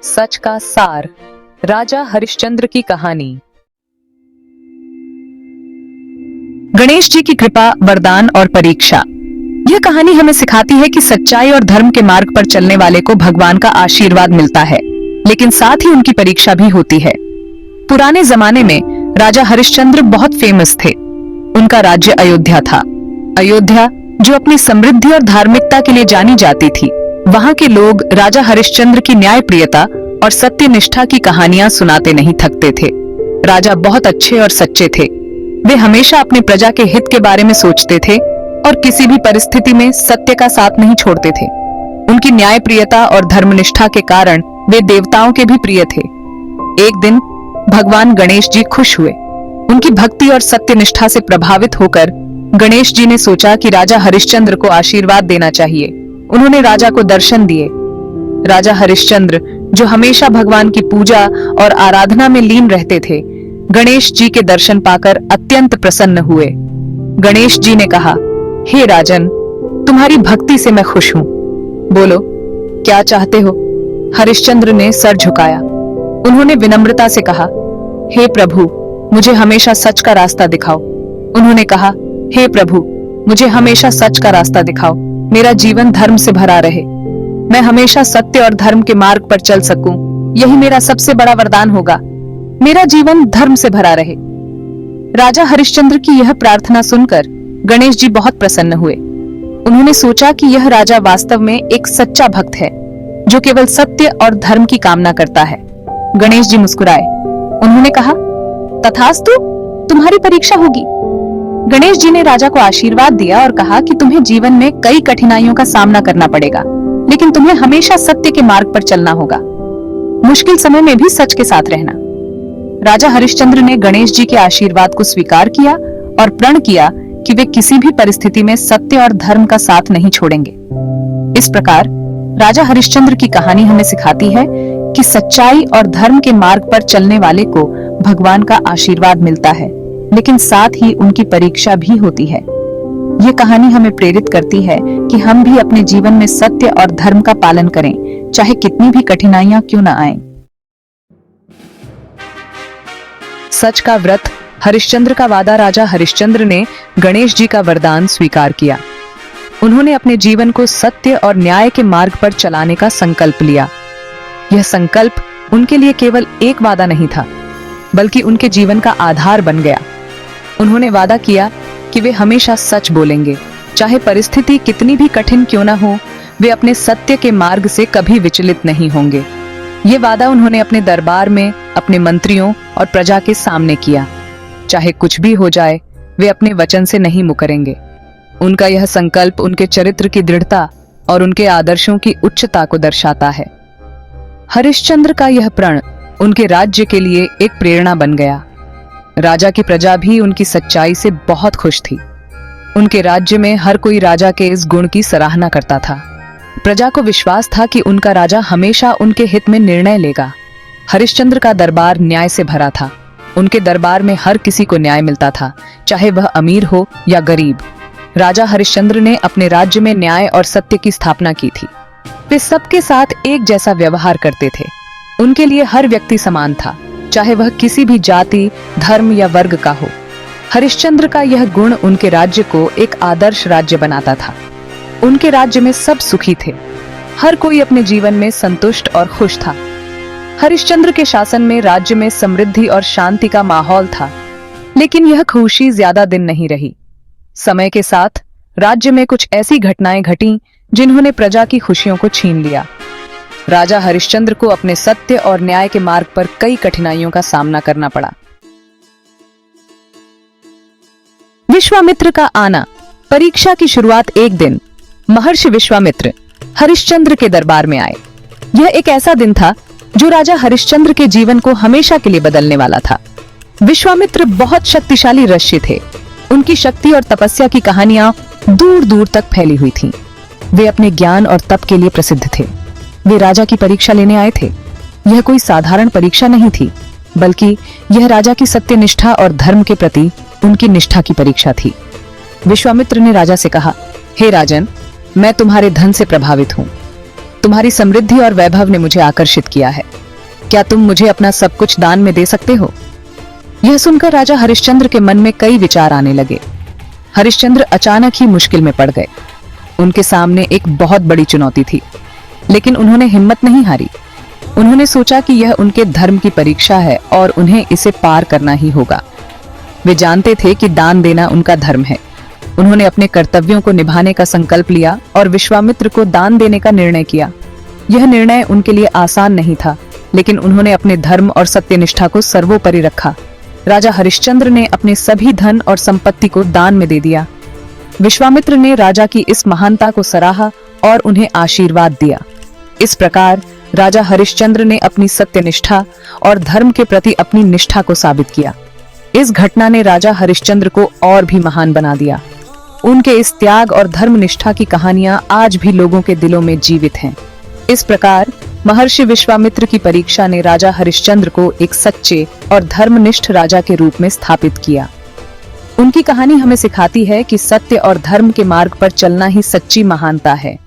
सच का सार। राजा हरिश्चंद्र की कहानी। गणेश जी की कृपा, वरदान और परीक्षा। यह कहानी हमें सिखाती है कि सच्चाई और धर्म के मार्ग पर चलने वाले को भगवान का आशीर्वाद मिलता है, लेकिन साथ ही उनकी परीक्षा भी होती है। पुराने जमाने में राजा हरिश्चंद्र बहुत फेमस थे। उनका राज्य अयोध्या था। अयोध्या जो अपनी समृद्धि और धार्मिकता के लिए जानी जाती थी। वहां के लोग राजा हरिश्चंद्र की न्यायप्रियता और सत्यनिष्ठा की कहानियां सुनाते नहीं थकते थे। राजा बहुत अच्छे और सच्चे थे। वे हमेशा अपने प्रजा के हित के बारे में सोचते थे और किसी भी परिस्थिति में सत्य का साथ नहीं छोड़ते थे। उनकी न्यायप्रियता और धर्मनिष्ठा के कारण वे देवताओं के भी प्रिय थे। एक दिन भगवान गणेश जी खुश हुए। उनकी भक्ति और सत्यनिष्ठा से प्रभावित होकर गणेश जी ने सोचा कि राजा हरिश्चंद्र को आशीर्वाद देना चाहिए। उन्होंने राजा को दर्शन दिए। राजा हरिश्चंद्र, जो हमेशा भगवान की पूजा और आराधना में लीन रहते थे, गणेश जी के दर्शन पाकर अत्यंत प्रसन्न हुए। गणेश जी ने कहा, हे राजन, तुम्हारी भक्ति से मैं खुश हूं। बोलो, क्या चाहते हो? हरिश्चंद्र ने सर झुकाया। उन्होंने विनम्रता से कहा, हे प्रभु, मुझे हमेशा सच का रास्ता दिखाओ। उन्होंने कहा, हे प्रभु, मुझे हमेशा सच का रास्ता दिखाओ। मेरा जीवन धर्म से भरा रहे। मैं हमेशा सत्य और धर्म के मार्ग पर चल सकूं। यही मेरा सबसे बड़ा वरदान होगा। मेरा जीवन धर्म से भरा रहे। राजा हरिश्चंद्र की यह प्रार्थना सुनकर गणेश जी बहुत प्रसन्न हुए। उन्होंने सोचा कि यह राजा वास्तव में एक सच्चा भक्त है, जो केवल सत्य और धर्म की कामना करता है। गणेश जी मुस्कुराए। उन्होंने कहा, तथास्तु, तुम्हारी परीक्षा होगी। गणेश जी ने राजा को आशीर्वाद दिया और कहा कि तुम्हें जीवन में कई कठिनाइयों का सामना करना पड़ेगा, लेकिन तुम्हें हमेशा सत्य के मार्ग पर चलना होगा। मुश्किल समय में भी सच के साथ रहना। राजा हरिश्चंद्र ने गणेश जी के आशीर्वाद को स्वीकार किया और प्रण किया कि वे किसी भी परिस्थिति में सत्य और धर्म का साथ नहीं छोड़ेंगे। इस प्रकार राजा हरिश्चंद्र की कहानी हमें सिखाती है कि सच्चाई और धर्म के मार्ग पर चलने वाले को भगवान का आशीर्वाद मिलता है, लेकिन साथ ही उनकी परीक्षा भी होती है। ये कहानी हमें प्रेरित करती है कि हम भी अपने जीवन में सत्य और धर्म का पालन करें, चाहे कितनी भी कठिनाइयां क्यों न आएं। सच का व्रत। हरिश्चंद्र का वादा। राजा हरिश्चंद्र ने गणेश जी का वरदान स्वीकार किया। उन्होंने अपने जीवन को सत्य और न्याय के मार्ग पर चलाने का संकल्प लिया। यह संकल्प उनके लिए केवल एक वादा नहीं था, बल्कि उनके जीवन का आधार बन गया। उन्होंने वादा किया कि वे हमेशा सच बोलेंगे, चाहे परिस्थिति कितनी भी कठिन क्यों न हो। वे अपने सत्य के मार्ग से कभी विचलित नहीं होंगे। ये वादा उन्होंने अपने दरबार में, अपने मंत्रियों और प्रजा के सामने किया। चाहे कुछ भी हो जाए, वे अपने वचन से नहीं मुकरेंगे। उनका यह संकल्प उनके चरित्र की दृढ़ता और उनके आदर्शों की उच्चता को दर्शाता है। हरिश्चंद्र का यह प्रण उनके राज्य के लिए एक प्रेरणा बन गया। राजा की प्रजा भी उनकी सच्चाई से बहुत खुश थी। उनके राज्य में हर कोई राजा के इस गुण की सराहना करता था। प्रजा को विश्वास था कि उनका राजा हमेशा उनके हित में निर्णय लेगा। हरिश्चंद्र का दरबार न्याय से भरा था। उनके दरबार में हर किसी को न्याय मिलता था, चाहे वह अमीर हो या गरीब। राजा हरिश्चंद्र ने अपने राज्य में न्याय और सत्य की स्थापना की थी। वे सबके साथ एक जैसा व्यवहार करते थे। उनके लिए हर व्यक्ति समान था, चाहे वह किसी भी जाति, धर्म या वर्ग का हो। हरिश्चंद्र का यह गुण उनके राज्य को एक आदर्श राज्य बनाता था। उनके राज्य में सब सुखी थे। हर कोई अपने जीवन में संतुष्ट और खुश था। हरिश्चंद्र के शासन में राज्य में समृद्धि और शांति का माहौल था, लेकिन यह खुशी ज्यादा दिन नहीं रही। समय के साथ राज्य में कुछ ऐसी घटनाएं घटीं जिन्होंने प्रजा की खुशियों को छीन लिया। राजा हरिश्चंद्र को अपने सत्य और न्याय के मार्ग पर कई कठिनाइयों का सामना करना पड़ा। विश्वामित्र का आना। परीक्षा की शुरुआत। एक दिन महर्षि विश्वामित्र हरिश्चंद्र के दरबार में आए। यह एक ऐसा दिन था जो राजा हरिश्चंद्र के जीवन को हमेशा के लिए बदलने वाला था। विश्वामित्र बहुत शक्तिशाली ऋषि थे। उनकी शक्ति और तपस्या की कहानियां दूर दूर तक फैली हुई थीं। वे अपने ज्ञान और तप के लिए प्रसिद्ध थे। वे राजा की परीक्षा लेने आए थे। यह कोई साधारण परीक्षा नहीं थी, बल्कि यह राजा की सत्यनिष्ठा और धर्म के प्रति उनकी निष्ठा की परीक्षा थी। विश्वामित्र ने राजा से कहा, हे राजन, मैं तुम्हारे धन से प्रभावित हूँ। तुम्हारी समृद्धि और वैभव ने मुझे आकर्षित किया है। क्या तुम मुझे अपना सब कुछ दान में दे सकते हो? यह सुनकर राजा हरिश्चंद्र के मन में कई विचार आने लगे। हरिश्चंद्र अचानक ही मुश्किल में पड़ गए। उनके सामने एक बहुत बड़ी चुनौती थी, लेकिन उन्होंने हिम्मत नहीं हारी। उन्होंने सोचा कि यह उनके धर्म की परीक्षा है और उन्हें इसे पार करना ही होगा। वे जानते थे कि दान देना उनका धर्म है। उन्होंने अपने कर्तव्यों को निभाने का संकल्प लिया और विश्वामित्र को दान देने का निर्णय किया। यह निर्णय उनके लिए आसान नहीं था, लेकिन उन्होंने अपने धर्म और सत्यनिष्ठा को सर्वोपरि रखा। राजा हरिश्चंद्र ने अपने सभी धन और संपत्ति को दान में दे दिया। विश्वामित्र ने राजा की इस महानता को सराहा और उन्हें आशीर्वाद दिया। इस प्रकार राजा हरिश्चंद्र ने अपनी सत्यनिष्ठा और धर्म के प्रति अपनी निष्ठा को साबित किया। इस घटना ने राजा हरिश्चंद्र को और भी महान बना दिया। उनके इस त्याग और धर्मनिष्ठा की कहानियां आज भी लोगों के दिलों में जीवित हैं। इस प्रकार महर्षि विश्वामित्र की परीक्षा ने राजा हरिश्चंद्र को एक सच्चे और धर्मनिष्ठ राजा के रूप में स्थापित किया। उनकी कहानी हमें सिखाती है कि सत्य और धर्म के मार्ग पर चलना ही सच्ची महानता है।